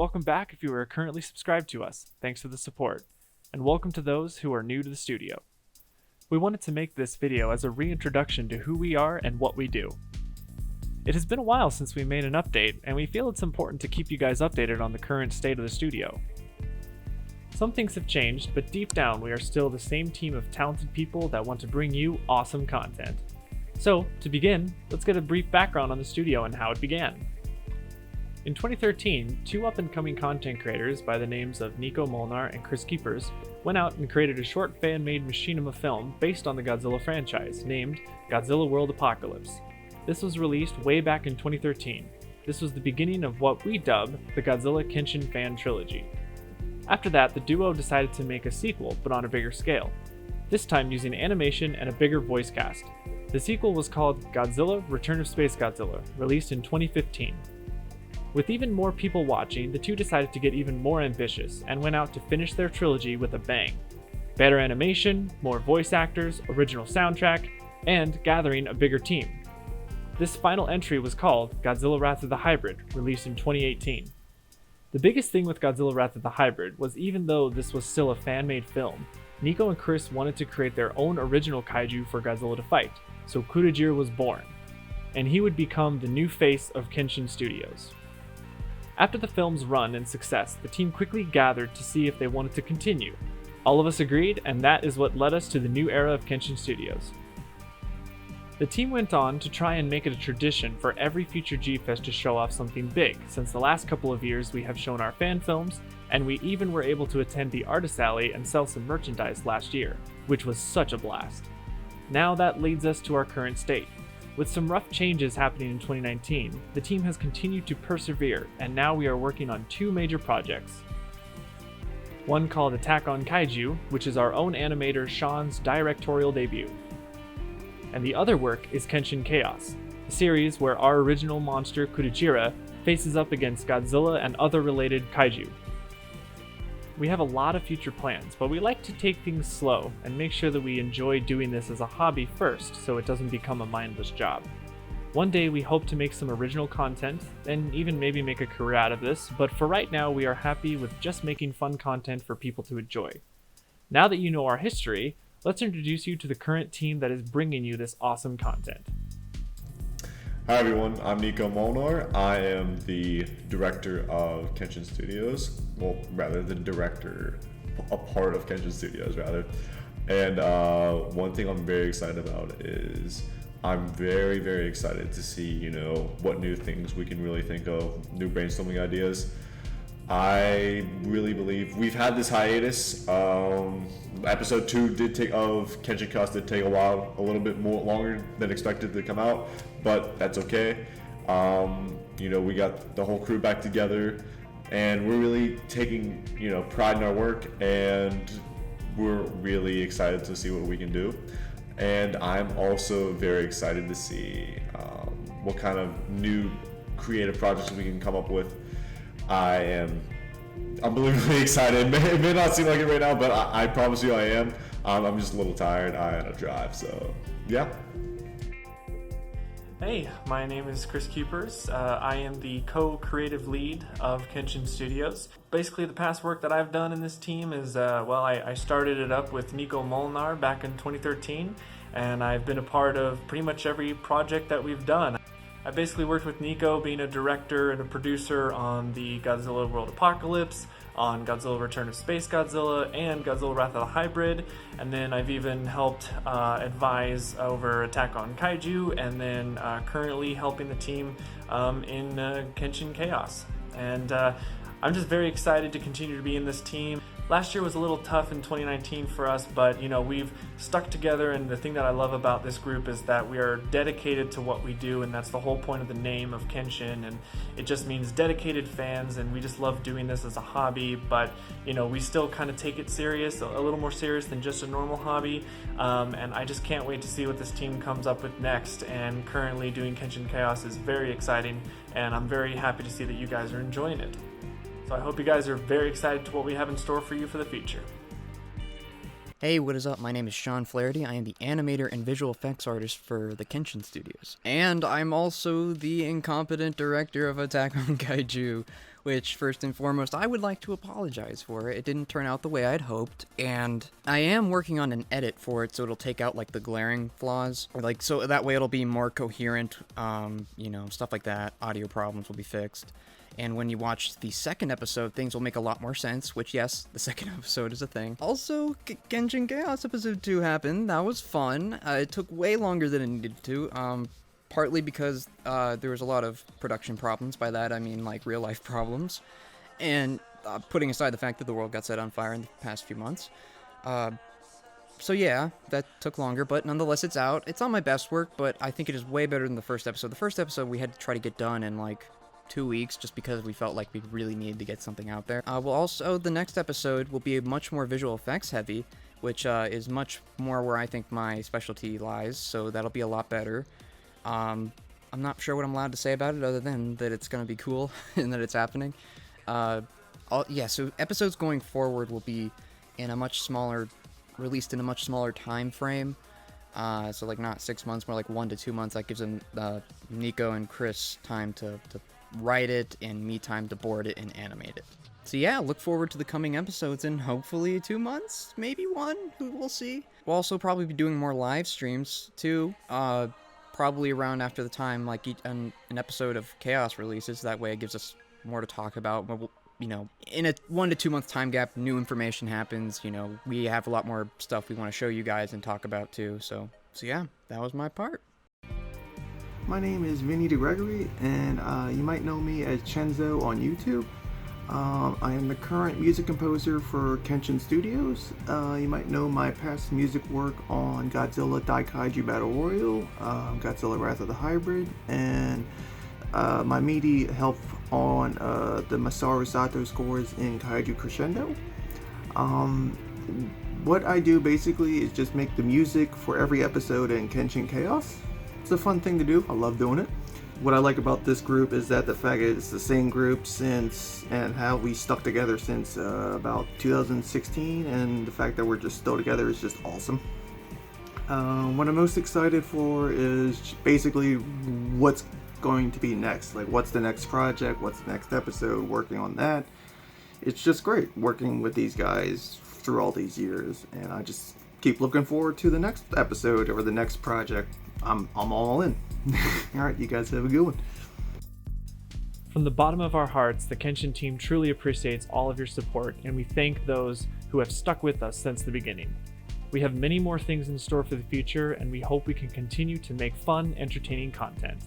welcome back if you are currently subscribed to us. Thanks for the support. And welcome to those who are new to the studio. We wanted to make this video as a reintroduction to who we are and what we do. It has been a while since we made an update, and we feel it's important to keep you guys updated on the current state of the studio. Some things have changed, but deep down we are still the same team of talented people that want to bring you awesome content. So, to begin, let's get a brief background on the studio and how it began. In 2013, two up-and-coming content creators by the names of Nico Molnar and Chris Keepers went out and created a short fan-made machinima film based on the Godzilla franchise, named Godzilla World Apocalypse. This was released way back in 2013. This was the beginning of what we dub the Godzilla Kenshin fan trilogy. After that, the duo decided to make a sequel, but on a bigger scale, this time using animation and a bigger voice cast. The sequel was called Godzilla Return of Space Godzilla, released in 2015. With even more people watching, the two decided to get even more ambitious and went out to finish their trilogy with a bang. Better animation, more voice actors, original soundtrack, and gathering a bigger team. This final entry was called Godzilla Wrath of the Hybrid, released in 2018. The biggest thing with Godzilla Wrath of the Hybrid was, even though this was still a fan-made film, Nico and Chris wanted to create their own original kaiju for Godzilla to fight, so Kurajira was born, and he would become the new face of Kenshin Studios. After the film's run and success, the team quickly gathered to see if they wanted to continue. All of us agreed, and that is what led us to the new era of Kenshin Studios. The team went on to try and make it a tradition for every future G-Fest to show off something big. Since the last couple of years we have shown our fan films, and we even were able to attend the Artist Alley and sell some merchandise last year, which was such a blast. Now that leads us to our current state. With some rough changes happening in 2019, the team has continued to persevere, and now we are working on two major projects. One called Attack on Kaiju, which is our own animator Sean's directorial debut. And the other work is Kenshin Chaos, a series where our original monster Kurajira faces up against Godzilla and other related kaiju. We have a lot of future plans, but we like to take things slow and make sure that we enjoy doing this as a hobby first, so it doesn't become a mindless job. One day we hope to make some original content, and even maybe make a career out of this, but for right now we are happy with just making fun content for people to enjoy. Now that you know our history, let's introduce you to the current team that is bringing you this awesome content. Hi everyone, I'm Nico Molnar. I am the director of Kenshin Studios. Well, rather the director, a part of Kenshin Studios rather. And one thing I'm very excited about is I'm very, very excited to see, what new things we can really think of, new brainstorming ideas. I really believe we've had this hiatus. Episode 2 of Kenshin Chaos did take a while, a little bit more longer than expected to come out, but that's okay. We got the whole crew back together, and we're really taking, pride in our work, and we're really excited to see what we can do. And I'm also very excited to see what kind of new creative projects we can come up with. I am unbelievably excited. It may not seem like it right now, but I promise you I am. I'm just a little tired. I had a drive, so yeah. Hey, my name is Chris Keepers. I am the co-creative lead of Kenshin Studios. Basically, the past work that I've done in this team is, I started it up with Nico Molnar back in 2013, and I've been a part of pretty much every project that we've done. I basically worked with Nico being a director and a producer on the Godzilla World Apocalypse, on Godzilla Return of Space Godzilla, and Godzilla Wrath of the Hybrid, and then I've even helped advise over Attack on Kaiju, and then currently helping the team in Kenshin Chaos. And I'm just very excited to continue to be in this team. Last year was a little tough in 2019 for us, but we've stuck together, and the thing that I love about this group is that we are dedicated to what we do, and that's the whole point of the name of Kenshin, and it just means dedicated fans, and we just love doing this as a hobby, but we still kind of take it serious, a little more serious than just a normal hobby, and I just can't wait to see what this team comes up with next. And currently doing Kenshin Chaos is very exciting, and I'm very happy to see that you guys are enjoying it. So I hope you guys are very excited to what we have in store for you for the future. Hey, what is up? My name is Sean Flaherty. I am the animator and visual effects artist for the Kenshin Studios. And I'm also the incompetent director of Attack on Kaiju. which first and foremost I would like to apologize for. It didn't turn out the way I'd hoped, and I am working on an edit for it so it'll take out like the glaring flaws, or like so that way it'll be more coherent, stuff like that. Audio problems will be fixed. And when you watch the second episode, things will make a lot more sense, which, yes, the second episode is a thing. Also, Kenshin Chaos Episode 2 happened. That was fun. It took way longer than it needed to, partly because there was a lot of production problems. By that, I mean, like, real-life problems. And putting aside the fact that the world got set on fire in the past few months. So yeah, that took longer, but nonetheless, it's out. It's not my best work, but I think it is way better than the first episode. The first episode we had to try to get done in, like, 2 weeks just because we felt like we really needed to get something out there. The next episode will be much more visual effects heavy, which is much more where I think my specialty lies, so that'll be a lot better. I'm not sure what I'm allowed to say about it other than that it's going to be cool and that it's happening. So episodes going forward will be released in a much smaller time frame. So like not 6 months, more like 1 to 2 months. That gives them Nico and Chris time to write it and me time to board it and animate it. So yeah, look forward to the coming episodes in hopefully 2 months, maybe 1, we'll see. We'll also probably be doing more live streams too, probably around after the time like an episode of Chaos releases. That way it gives us more to talk about. In a 1 to 2 month time gap, new information happens. We have a lot more stuff we want to show you guys and talk about too. So yeah, that was my part. My name is Vinny DeGregory, and you might know me as Chenzo on YouTube. I am the current music composer for Kenshin Studios. You might know my past music work on Godzilla Daikaiju Battle Royale, Godzilla Wrath of the Hybrid, and my MIDI help on the Masaru Sato scores in Kaiju Crescendo. What I do basically is just make the music for every episode in Kenshin Chaos. It's a fun thing to do. I love doing it. What I like about this group is that the fact that it's the same group and how we stuck together since about 2016, and the fact that we're just still together is just awesome. What I'm most excited for is basically what's going to be next. Like, what's the next project, what's the next episode, working on that. It's just great working with these guys through all these years, and I just keep looking forward to the next episode or the next project. I'm all in. Alright, you guys have a good one. From the bottom of our hearts, the Kenshin team truly appreciates all of your support, and we thank those who have stuck with us since the beginning. We have many more things in store for the future, and we hope we can continue to make fun, entertaining content.